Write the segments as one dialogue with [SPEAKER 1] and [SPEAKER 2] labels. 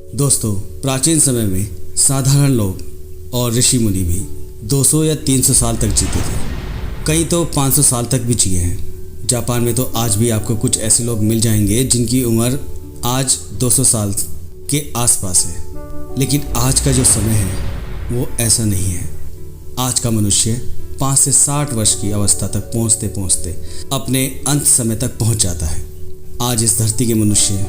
[SPEAKER 1] दोस्तों, प्राचीन समय में साधारण लोग और ऋषि मुनि भी 200 या 300 साल तक जीते थे। कई तो 500 साल तक भी जिए हैं। जापान में तो आज भी आपको कुछ ऐसे लोग मिल जाएंगे जिनकी उम्र आज 200 साल के आसपास है। लेकिन आज का जो समय है वो ऐसा नहीं है। आज का मनुष्य 5 से 60 वर्ष की अवस्था तक पहुँचते पहुँचते अपने अंत समय तक पहुँच जाता है। आज इस धरती के मनुष्य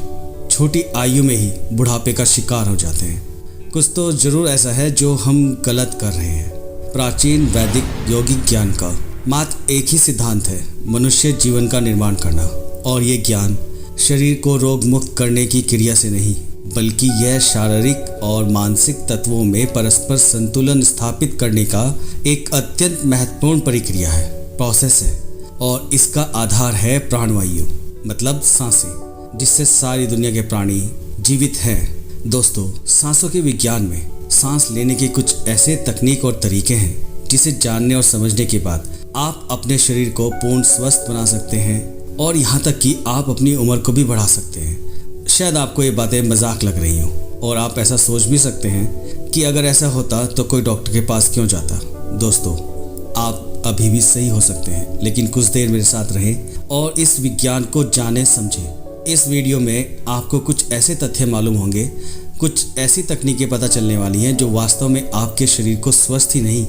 [SPEAKER 1] छोटी आयु में ही बुढ़ापे का शिकार हो जाते हैं। कुछ तो ज़रूर ऐसा है जो हम गलत कर रहे हैं। प्राचीन वैदिक यौगिक ज्ञान का मात्र एक ही सिद्धांत है, मनुष्य जीवन का निर्माण करना। और ये ज्ञान शरीर को रोग मुक्त करने की क्रिया से नहीं, बल्कि यह शारीरिक और मानसिक तत्वों में परस्पर संतुलन स्थापित करने का एक अत्यंत महत्वपूर्ण प्रक्रिया है, प्रोसेस है। और इसका आधार है प्राणवायु, मतलब सांसें, जिससे सारी दुनिया के प्राणी जीवित हैं। दोस्तों, सांसों के विज्ञान में सांस लेने के कुछ ऐसे तकनीक और तरीके हैं जिसे जानने और समझने के बाद आप अपने शरीर को पूर्ण स्वस्थ बना सकते हैं और यहाँ तक कि आप अपनी उम्र को भी बढ़ा सकते हैं। शायद आपको ये बातें मजाक लग रही हों और आप ऐसा सोच भी सकते हैं कि अगर ऐसा होता तो कोई डॉक्टर के पास क्यों जाता। दोस्तों, आप अभी भी सही हो सकते हैं, लेकिन कुछ देर मेरे साथ रहें और इस विज्ञान को जानें समझें। इस वीडियो में आपको कुछ ऐसे तथ्य मालूम होंगे, कुछ ऐसी तकनीकें पता चलने वाली हैं जो वास्तव में आपके शरीर को स्वस्थ ही नहीं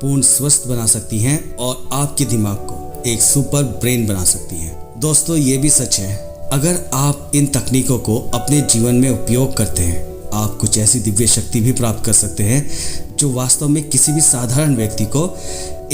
[SPEAKER 1] पूर्ण स्वस्थ बना सकती हैं और आपके दिमाग को एक सुपर ब्रेन बना सकती हैं। दोस्तों, ये भी सच है, अगर आप इन तकनीकों को अपने जीवन में उपयोग करते हैं, आप कुछ ऐसी दिव्य शक्ति भी प्राप्त कर सकते हैं जो वास्तव में किसी भी साधारण व्यक्ति को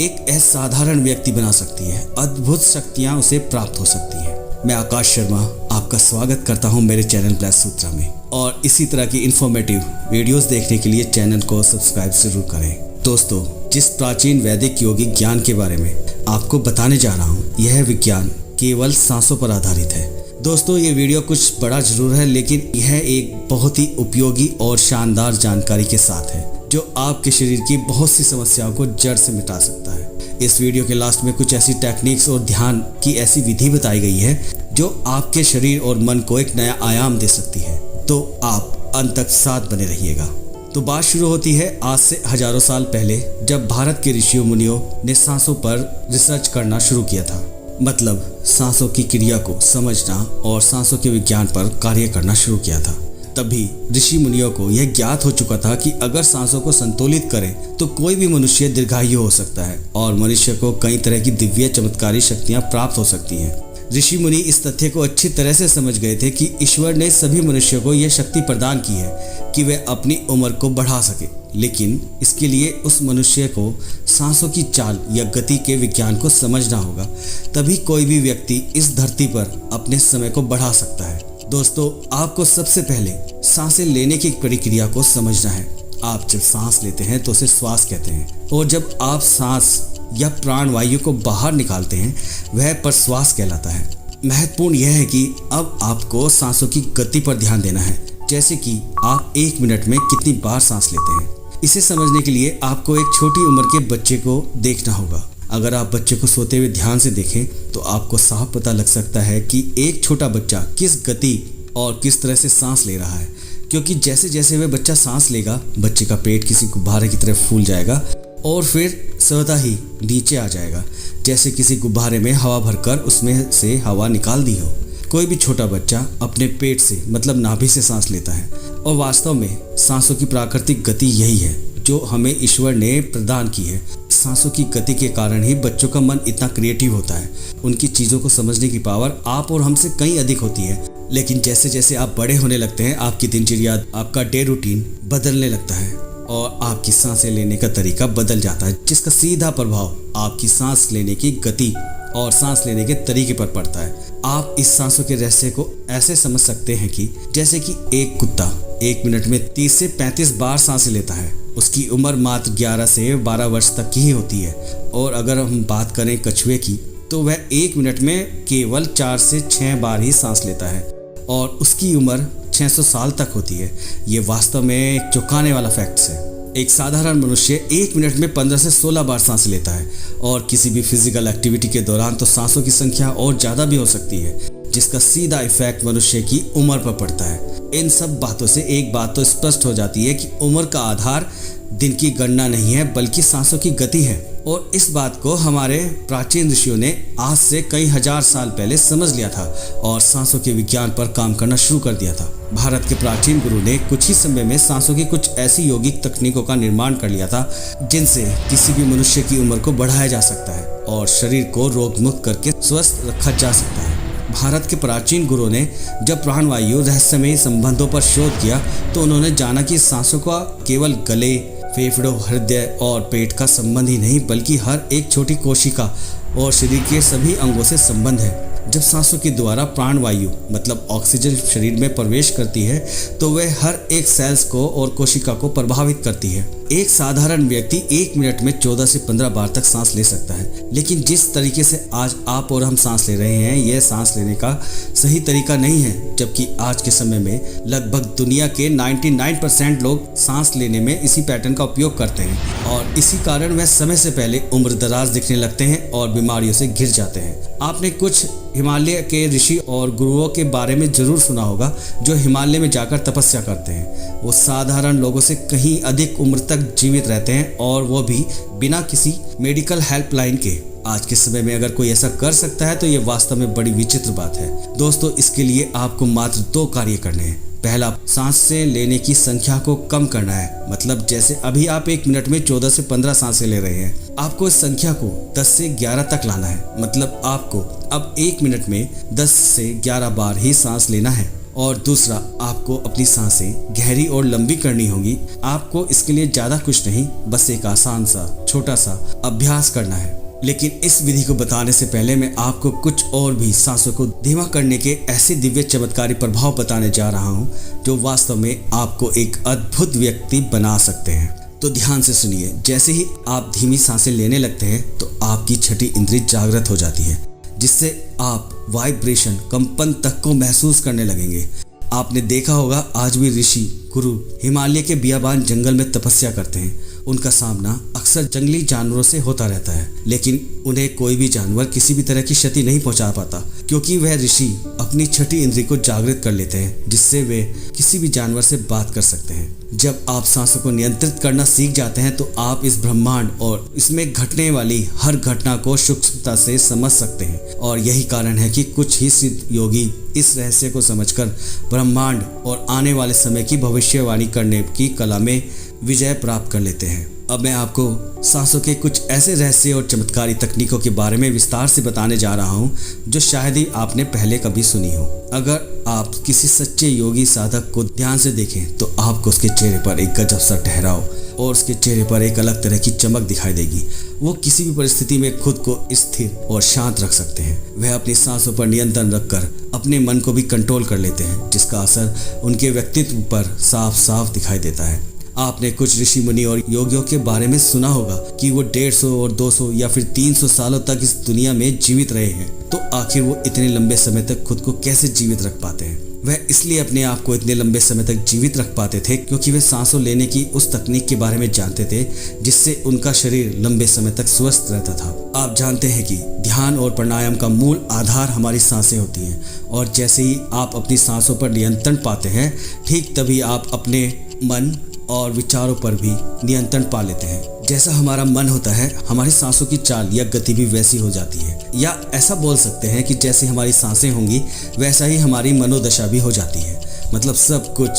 [SPEAKER 1] एक असाधारण व्यक्ति बना सकती है। अद्भुत शक्तियाँ उसे प्राप्त हो सकती हैं। मैं आकाश शर्मा आपका स्वागत करता हूं मेरे चैनल ब्लैस सूत्रा में, और इसी तरह की इन्फॉर्मेटिव वीडियोस देखने के लिए चैनल को सब्सक्राइब जरूर करें। दोस्तों, जिस प्राचीन वैदिक यौगिक ज्ञान के बारे में आपको बताने जा रहा हूं, यह विज्ञान केवल सांसों पर आधारित है। दोस्तों, ये वीडियो कुछ बड़ा जरूर है, लेकिन यह एक बहुत ही उपयोगी और शानदार जानकारी के साथ है जो आपके शरीर की बहुत सी समस्याओं को जड़ से मिटा सकता है। इस वीडियो के लास्ट में कुछ ऐसी टेक्निक्स और ध्यान की ऐसी विधि बताई गई है जो आपके शरीर और मन को एक नया आयाम दे सकती है। तो आप अंत तक साथ बने रहिएगा। तो बात शुरू होती है आज से हजारों साल पहले, जब भारत के ऋषियों मुनियों ने सांसों पर रिसर्च करना शुरू किया था। मतलब सांसों की क्रिया को समझना और सांसों के विज्ञान पर कार्य करना शुरू किया था। तभी ऋषि मुनियों को यह ज्ञात हो चुका था कि अगर सांसों को संतुलित करें तो कोई भी मनुष्य दीर्घायु हो सकता है और मनुष्य को कई तरह की दिव्य चमत्कारी शक्तियां प्राप्त हो सकती हैं। ऋषि मुनि इस तथ्य को अच्छी तरह से समझ गए थे कि ईश्वर ने सभी मनुष्यों को यह शक्ति प्रदान की है कि वे अपनी उम्र को बढ़ा सके, लेकिन इसके लिए उस मनुष्य को सांसों की चाल या गति के विज्ञान को समझना होगा। तभी कोई भी व्यक्ति इस धरती पर अपने समय को बढ़ा सकता है। दोस्तों, आपको सबसे पहले सांसें लेने की प्रक्रिया को समझना है। आप जब सांस लेते हैं तो उसे श्वास कहते हैं, और जब आप सांस या प्राण वायु को बाहर निकालते हैं वह प्रश्वास कहलाता है। महत्वपूर्ण यह है कि अब आपको सांसों की गति पर ध्यान देना है, जैसे कि आप 1 मिनट में कितनी बार सांस लेते हैं। इसे समझने के लिए आपको एक छोटी उम्र के बच्चे को देखना होगा। अगर आप बच्चे को सोते हुए ध्यान से देखें तो आपको साफ पता लग सकता है कि एक छोटा बच्चा किस गति और किस तरह से सांस ले रहा है, क्योंकि जैसे जैसे वह बच्चा सांस लेगा, बच्चे का पेट किसी गुब्बारे की तरह फूल जाएगा और फिर स्वतः ही नीचे आ जाएगा, जैसे किसी गुब्बारे में हवा भरकर उसमें से हवा निकाल दी हो। कोई भी छोटा बच्चा अपने पेट से, मतलब नाभि से सांस लेता है, और वास्तव में सांसों की प्राकृतिक गति यही है जो हमें ईश्वर ने प्रदान की है। सांसों की गति के कारण ही बच्चों का मन इतना क्रिएटिव होता है। उनकी चीज़ों को समझने की पावर आप और हमसे कहीं अधिक होती है। लेकिन जैसे जैसे आप बड़े होने लगते हैं, आपकी दिनचर्या, आपका डे रूटीन बदलने लगता है और आपकी सांसें लेने का तरीका बदल जाता है, जिसका सीधा प्रभाव आपकी सांस लेने की गति और सांस लेने के तरीके पर पड़ता है। आप इस सांसों के रहस्य को ऐसे समझ सकते हैं कि जैसे कि एक कुत्ता 1 मिनट में 30 से 35 बार सांसें लेता है। उसकी उम्र मात्र 11 से 12 वर्ष तक की ही होती है। और अगर हम बात करें कछुए की, तो वह 1 मिनट में केवल 4 से 6 बार ही सांस लेता है और उसकी उम्र 600 साल तक होती है। ये वास्तव में एक चौंकाने वाला फैक्ट्स है। एक साधारण मनुष्य 1 मिनट में 15 से 16 बार सांस लेता है, और किसी भी फिजिकल एक्टिविटी के दौरान तो सांसों की संख्या और ज़्यादा भी हो सकती है, जिसका सीधा इफेक्ट मनुष्य की उम्र पर पड़ता है। इन सब बातों से एक बात तो स्पष्ट हो जाती है कि उम्र का आधार दिन की गणना नहीं है बल्कि सांसों की गति है। और इस बात को हमारे प्राचीन ऋषियों ने आज से कई हजार साल पहले समझ लिया था और सांसों के विज्ञान पर काम करना शुरू कर दिया था। भारत के प्राचीन गुरु ने कुछ ही समय में सांसों की कुछ ऐसी यौगिक तकनीकों का निर्माण कर लिया था जिनसे किसी भी मनुष्य की उम्र को बढ़ाया जा सकता है और शरीर को रोग मुक्त करके स्वस्थ रखा जा सकता है। भारत के प्राचीन गुरुओं ने जब प्राणवायु रहस्यमयी संबंधों पर शोध किया तो उन्होंने जाना कि सांसों का केवल गले, फेफड़ों, हृदय और पेट का संबंध ही नहीं बल्कि हर एक छोटी कोशिका और शरीर के सभी अंगों से संबंध है। जब सांसों के द्वारा प्राणवायु मतलब ऑक्सीजन शरीर में प्रवेश करती है तो वह हर एक सेल्स को और कोशिका को प्रभावित करती है। एक साधारण व्यक्ति 1 मिनट में 14 से 15 बार तक सांस ले सकता है, लेकिन जिस तरीके से आज आप और हम सांस ले रहे हैं यह सांस लेने का सही तरीका नहीं है। जबकि आज के समय में लगभग दुनिया के 99% लोग सांस लेने में इसी पैटर्न का उपयोग करते हैं और इसी कारण वह समय से पहले उम्र दराज दिखने लगते हैं और बीमारियों से घिर जाते हैं। आपने कुछ हिमालय के ऋषि और गुरुओं के बारे में जरूर सुना होगा जो हिमालय में जाकर तपस्या करते हैं। वो साधारण लोगों से कहीं अधिक उम्र तक जीवित रहते हैं और वो भी बिना किसी मेडिकल हेल्पलाइन के। आज के समय में अगर कोई ऐसा कर सकता है तो ये वास्तव में बड़ी विचित्र बात है। दोस्तों, इसके लिए आपको मात्र 2 कार्य करने हैं। पहला, सांस से लेने की संख्या को कम करना है। मतलब जैसे अभी आप 1 मिनट में 14 से 15 सांसें ले रहे हैं, आपको इस संख्या को 10 से 11 तक लाना है। मतलब आपको अब 1 मिनट में 10 से 11 बार ही सांस लेना है। और दूसरा, आपको अपनी सांसें गहरी और लंबी करनी होगी। आपको इसके लिए ज़्यादा कुछ नहीं, बस एक आसान सा छोटा सा अभ्यास करना है। लेकिन इस विधि को बताने से पहले मैं आपको कुछ और भी सांसों को धीमा करने के ऐसे दिव्य चमत्कारी प्रभाव बताने जा रहा हूँ जो वास्तव में आपको एक अद्भुत व्यक्ति बना सकते हैं। तो ध्यान से सुनिए। जैसे ही आप धीमी सांसें लेने लगते हैं तो आपकी छठी इंद्री जागृत हो जाती है, जिससे आप वाइब्रेशन कंपन तक को महसूस करने लगेंगे। आपने देखा होगा आज भी ऋषि गुरु हिमालय के बियाबान जंगल में तपस्या करते हैं। उनका सामना अक्सर जंगली जानवरों से होता रहता है, लेकिन उन्हें कोई भी जानवर किसी भी तरह की क्षति नहीं पहुंचा पाता क्योंकि वह ऋषि अपनी छठी इंद्री को जागृत कर लेते हैं, जिससे वे किसी भी जानवर से बात कर सकते हैं। जब आप सांसों को नियंत्रित करना सीख जाते हैं तो आप इस ब्रह्मांड और इसमें घटने वाली हर घटना को सूक्ष्मता से समझ सकते हैं। और यही कारण है कि कुछ ही सिद्ध योगी इस रहस्य को समझकर ब्रह्मांड और आने वाले समय की भविष्यवाणी करने की कला में विजय प्राप्त कर लेते हैं। अब मैं आपको सांसों के कुछ ऐसे रहस्य और चमत्कारी तकनीकों के बारे में विस्तार से बताने जा रहा हूं जो शायद ही आपने पहले कभी सुनी हो। अगर आप किसी सच्चे योगी साधक को ध्यान से देखें तो आपको उसके चेहरे पर एक गजब सा ठहराव और उसके चेहरे पर एक अलग तरह की चमक दिखाई देगी। वो किसी भी परिस्थिति में खुद को स्थिर और शांत रख सकते हैं। वह अपनी सांसों पर नियंत्रण रखकर अपने मन को भी कंट्रोल कर लेते हैं, जिसका असर उनके व्यक्तित्व पर साफ साफ दिखाई देता है। आपने कुछ ऋषि मुनि और योगियों के बारे में सुना होगा कि वो 150 और 200 या फिर 300 सालों तक इस दुनिया में जीवित रहे हैं। तो आखिर वो इतने लंबे समय तक खुद को कैसे जीवित रख पाते हैं? वह इसलिए अपने आप को इतने लंबे समय तक जीवित रख पाते थे क्योंकि वे सांसों लेने की उस तकनीक के बारे में जानते थे जिससे उनका शरीर लंबे समय तक स्वस्थ रहता था। आप जानते हैं कि ध्यान और प्राणायाम का मूल आधार हमारी सांसें होती हैं और जैसे ही आप अपनी सांसों पर नियंत्रण पाते हैं, ठीक तभी आप अपने मन और विचारों पर भी नियंत्रण पा लेते हैं। जैसा हमारा मन होता है, हमारी सांसों की चाल या गति भी वैसी हो जाती है। या ऐसा बोल सकते हैं कि जैसी हमारी सांसें होंगी वैसा ही हमारी मनोदशा भी हो जाती है। मतलब सब कुछ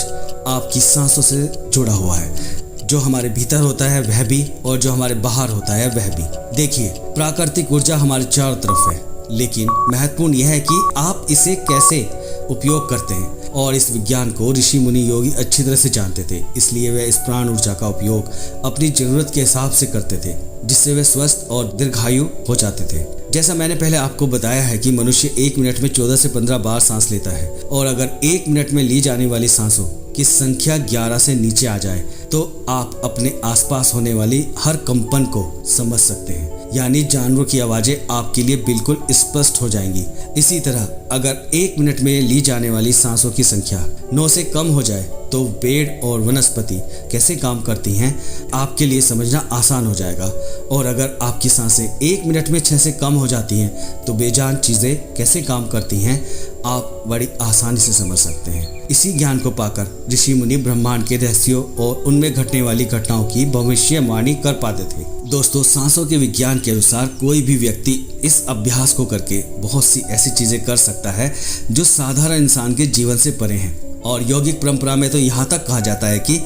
[SPEAKER 1] आपकी सांसों से जुड़ा हुआ है। जो हमारे भीतर होता है वह भी और जो हमारे बाहर होता है वह भी। देखिए, प्राकृतिक ऊर्जा हमारे चारों तरफ है, लेकिन महत्वपूर्ण यह है कि आप इसे कैसे उपयोग करते हैं। और इस विज्ञान को ऋषि मुनि योगी अच्छी तरह से जानते थे, इसलिए वे इस प्राण ऊर्जा का उपयोग अपनी जरूरत के हिसाब से करते थे, जिससे वे स्वस्थ और दीर्घायु हो जाते थे। जैसा मैंने पहले आपको बताया है कि मनुष्य 1 मिनट में 14 से 15 बार सांस लेता है और अगर 1 मिनट में ली जाने वाली सांसों की संख्या 11 से नीचे आ जाए तो आप अपने आसपास होने वाली हर कंपन को समझ सकते हैं। यानी जानवरों की आवाज़ें आपके लिए बिल्कुल स्पष्ट हो जाएंगी। इसी तरह अगर 1 मिनट में ली जाने वाली सांसों की संख्या 9 से कम हो जाए तो पेड़ और वनस्पति कैसे काम करती हैं आपके लिए समझना आसान हो जाएगा। और अगर आपकी सांसें 1 मिनट में 6 से कम हो जाती हैं तो बेजान चीज़ें कैसे काम करती हैं आप बड़ी आसानी से समझ सकते हैं। इसी ज्ञान को पाकर ऋषि मुनि ब्रह्मांड के रहस्यों और उनमें घटने वाली घटनाओं की भविष्यवाणी कर पाते थे। दोस्तों, सांसों के विज्ञान के अनुसार कोई भी व्यक्ति इस अभ्यास को करके बहुत सी ऐसी चीजें कर सकता है जो साधारण इंसान के जीवन से परे हैं। और यौगिक परंपरा में तो यहाँ तक कहा जाता है कि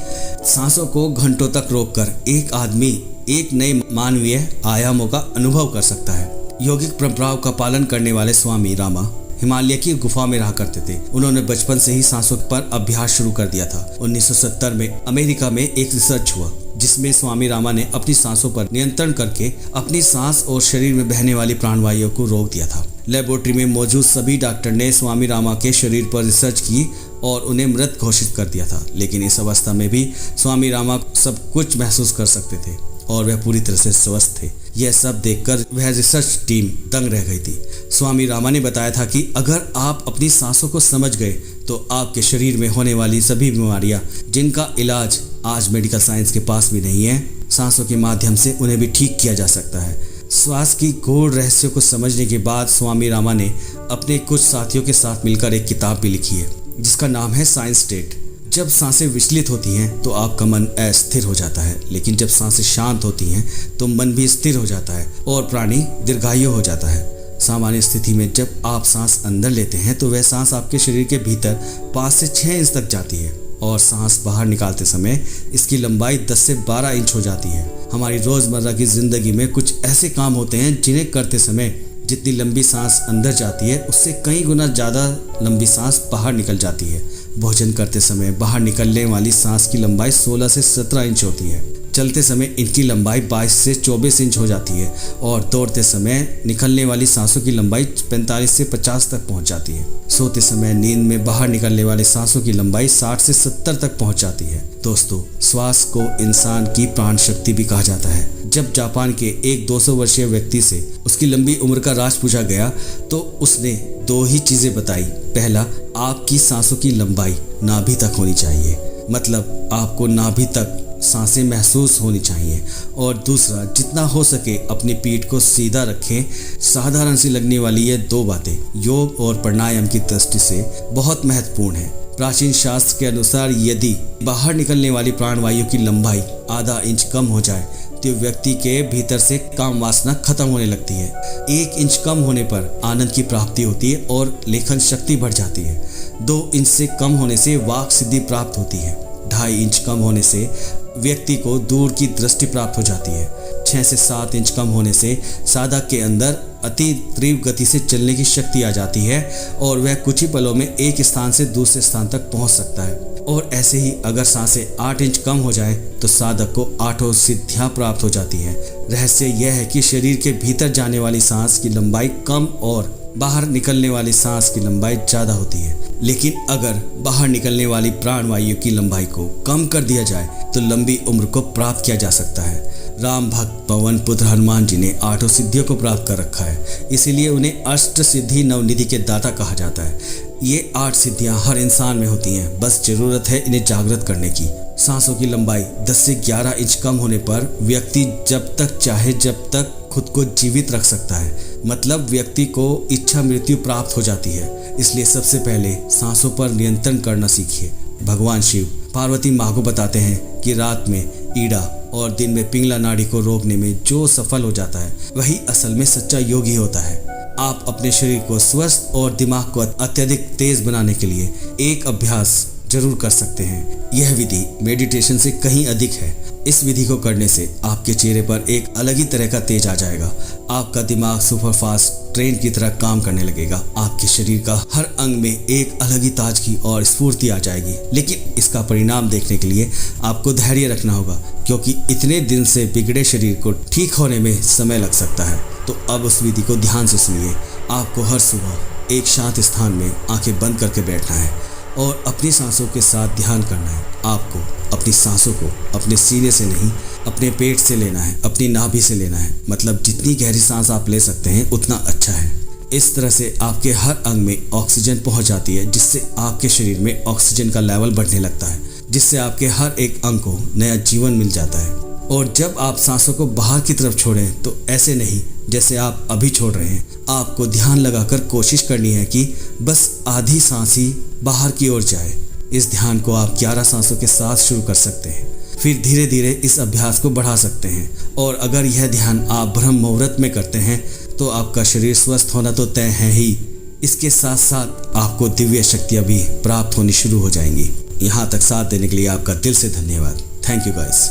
[SPEAKER 1] सांसों को घंटों तक रोककर एक आदमी एक नए मानवीय आयामों का अनुभव कर सकता है। यौगिक परंपराओं का पालन करने वाले स्वामी रामा हिमालय की गुफा में रहा करते थे। उन्होंने बचपन से ही सांसों पर अभ्यास शुरू कर दिया था। 1970 में अमेरिका में एक रिसर्च हुआ जिसमें स्वामी रामा ने अपनी सांसों पर नियंत्रण करके अपनी सांस और शरीर में बहने वाली प्राणवायु को रोक दिया था। लेबोरेटरी में मौजूद सभी डॉक्टर ने स्वामी रामा के शरीर पर रिसर्च की और उन्हें मृत घोषित कर दिया था। लेकिन इस अवस्था में भी स्वामी रामा सब कुछ महसूस कर सकते थे और वह पूरी तरह से स्वस्थ थे। यह सब देखकर वह रिसर्च टीम दंग रह गई थी। स्वामी रामा ने बताया था कि अगर आप अपनी सांसों को समझ गए तो आपके शरीर में होने वाली सभी बीमारियां जिनका इलाज आज मेडिकल साइंस के पास भी नहीं है, सांसों के माध्यम से उन्हें भी ठीक किया जा सकता है। श्वास की गूढ़ रहस्यों को समझने के बाद स्वामी रामा ने अपने कुछ साथियों के साथ मिलकर एक किताब भी लिखी है जिसका नाम है साइंस स्टेट। जब सांसें विचलित होती हैं तो आपका मन अस्थिर हो जाता है, लेकिन जब सांसें शांत होती हैं तो मन भी स्थिर हो जाता है और प्राणी दीर्घायु हो जाता है। सामान्य स्थिति में जब आप सांस अंदर लेते हैं तो वह सांस आपके शरीर के भीतर 5 से 6 इंच तक जाती है और सांस बाहर निकालते समय इसकी लंबाई 10 से 12 इंच हो जाती है। हमारी रोज़मर्रा की ज़िंदगी में कुछ ऐसे काम होते हैं जिन्हें करते समय जितनी लंबी सांस अंदर जाती है उससे कई गुना ज़्यादा लंबी सांस बाहर निकल जाती है। भोजन करते समय बाहर निकलने वाली सांस की लंबाई 16 से 17 इंच होती है। चलते समय इनकी लंबाई 22 से 24 इंच हो जाती है और दौड़ते समय निकलने वाली सांसों की लंबाई 45 से 50 तक पहुंच जाती है। सोते समय नींद में बाहर निकलने वाले सांसों की लंबाई 60 से 70 तक पहुंच जाती है। दोस्तों, श्वास को इंसान की प्राण शक्ति भी कहा जाता है। जब जापान के एक 200 वर्षीय व्यक्ति से उसकी लंबी उम्र का राज पूछा गया तो उसने 2 ही चीजें बताई। पहला, आपकी सांसों की लंबाई नाभि तक होनी चाहिए, मतलब आपको नाभि तक सांसें महसूस होनी चाहिए। और दूसरा, जितना हो सके अपनी पीठ को सीधा रखें। साधारण सी लगने वाली ये 2 बातें योग और प्राणायाम की दृष्टि से बहुत महत्वपूर्ण है। प्राचीन शास्त्र के अनुसार यदि बाहर निकलने वाली प्राणवायु की लंबाई आधा इंच कम हो जाए तो व्यक्ति के भीतर से काम वासना खत्म होने लगती है। 1 इंच कम होने पर आनंद की प्राप्ति होती है और लेखन शक्ति बढ़ जाती है। 2 इंच से कम होने से वाक सिद्धि प्राप्त होती है। 2.5 इंच कम होने से व्यक्ति को दूर की दृष्टि प्राप्त हो जाती है। 6 से 7 इंच कम होने से साधक के अंदर अति तीव्र गति से चलने की शक्ति आ जाती है और वह कुछ ही पलों में एक स्थान से दूसरे स्थान तक पहुंच सकता है। और ऐसे ही अगर सांसें 8 इंच कम हो जाए तो साधक को 8 सिद्धियां प्राप्त हो जाती है। रहस्य यह है कि शरीर के भीतर जाने वाली सांस की लंबाई कम और बाहर निकलने वाली सांस की लंबाई ज़्यादा होती है। लेकिन अगर बाहर निकलने वाली प्राणवायु की लंबाई को कम कर दिया जाए तो लंबी उम्र को प्राप्त किया जा सकता है। राम भक्त पवन पुत्र हनुमान जी ने 8 सिद्धियों को प्राप्त कर रखा है, इसीलिए उन्हें अष्ट सिद्धि नवनिधि के दाता कहा जाता है। ये 8 सिद्धियां हर इंसान में होती हैं, बस जरूरत है इन्हें जागृत करने की। सांसों की लंबाई 10 से 11 इंच कम होने पर व्यक्ति जब तक चाहे जब तक खुद को जीवित रख सकता है, मतलब व्यक्ति को इच्छा मृत्यु प्राप्त हो जाती है। इसलिए सबसे पहले सांसों पर नियंत्रण करना सीखिए। भगवान शिव पार्वती माँ को बताते हैं कि रात में ईड़ा और दिन में पिंगला नाड़ी को रोकने में जो सफल हो जाता है वही असल में सच्चा योगी होता है। आप अपने शरीर को स्वस्थ और दिमाग को अत्यधिक तेज बनाने के लिए एक अभ्यास जरूर कर सकते हैं। यह विधि मेडिटेशन से कहीं अधिक है। इस विधि को करने से आपके चेहरे पर एक अलग ही तरह का तेज आ जाएगा। आपका दिमाग सुपरफास्ट ट्रेन की तरह काम करने लगेगा। आपके शरीर का हर अंग में एक अलग ही ताजगी और स्फूर्ति आ जाएगी। लेकिन इसका परिणाम देखने के लिए आपको धैर्य रखना होगा, क्योंकि इतने दिन से बिगड़े शरीर को ठीक होने में समय लग सकता है। तो अब उस विधि को ध्यान से सुनिए। आपको हर सुबह एक शांत स्थान में आंखें बंद करके बैठना है। और अपनी सांसों के साथ ध्यान करना है। आपको अपनी सांसों को अपने सीने से नहीं, अपने पेट से लेना है, अपनी नाभि से लेना है। मतलब जितनी गहरी सांस आप ले सकते हैं उतना अच्छा है। इस तरह से आपके हर अंग में ऑक्सीजन पहुंच जाती है, जिससे आपके शरीर में ऑक्सीजन का लेवल बढ़ने लगता है, जिससे आपके हर एक अंग को नया जीवन मिल जाता है। और जब आप सांसों को बाहर की तरफ छोड़ें तो ऐसे नहीं जैसे आप अभी छोड़ रहे हैं। आपको ध्यान लगाकर कोशिश करनी है कि बस आधी सांस ही बाहर की ओर जाए। इस ध्यान को आप 11 सांसों के साथ शुरू कर सकते हैं, फिर धीरे धीरे इस अभ्यास को बढ़ा सकते हैं। और अगर यह ध्यान आप ब्रह्म मुहूर्त में करते हैं तो आपका शरीर स्वस्थ होना तो तय है ही, इसके साथ साथ आपको दिव्य शक्तियाँ भी प्राप्त होनी शुरू हो जाएंगी। यहाँ तक साथ देने के लिए आपका दिल से धन्यवाद। Thank you guys.